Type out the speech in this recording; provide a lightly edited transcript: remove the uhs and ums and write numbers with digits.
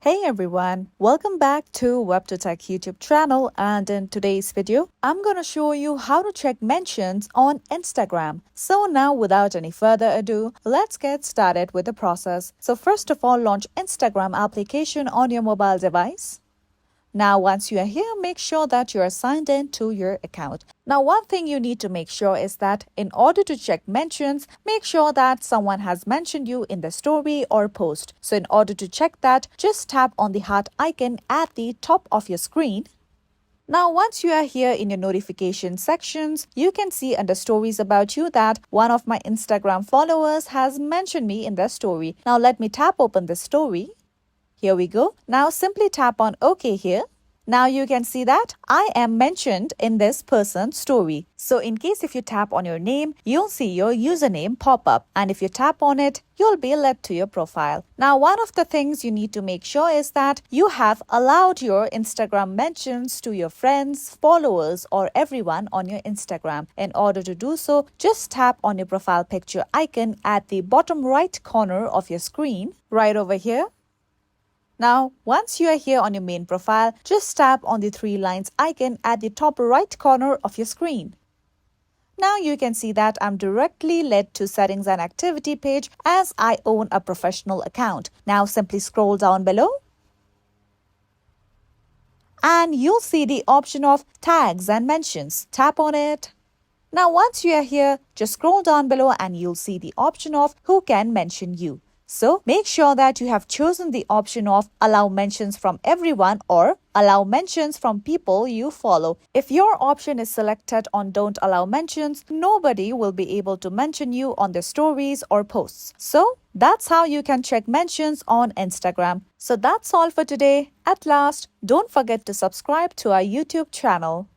Hey everyone, welcome back to WebToTech YouTube channel, and in today's video, I'm going to show you how to check mentions on Instagram. So now without any further ado, let's get started with the process. So first of all, launch Instagram application on your mobile device. Now, once you are here, make sure that you are signed in to your account. Now, one thing you need to make sure is that in order to check mentions, make sure that someone has mentioned you in the story or post. So in order to check that, just tap on the heart icon at the top of your screen. Now, once you are here in your notification sections, you can see under stories about you that one of my Instagram followers has mentioned me in their story. Now, let me tap open the story. Here we go. Now simply tap on OK here. Now you can see that I am mentioned in this person's story. So in case if you tap on your name, you'll see your username pop up. And if you tap on it, you'll be led to your profile. Now, one of the things you need to make sure is that you have allowed your Instagram mentions to your friends, followers, or everyone on your Instagram. In order to do so, just tap on your profile picture icon at the bottom right corner of your screen, right over here. Now, once you are here on your main profile, just tap on the three lines icon at the top right corner of your screen. Now you can see that I'm directly led to settings and activity page as I own a professional account. Now simply scroll down below and you'll see the option of tags and mentions. Tap on it. Now once you are here, just scroll down below and you'll see the option of who can mention you. So make sure that you have chosen the option of allow mentions from everyone or allow mentions from people you follow. If your option is selected on don't allow mentions, nobody will be able to mention you on their stories or posts. So that's how you can check mentions on Instagram. So that's all for today. At last, don't forget to subscribe to our YouTube channel.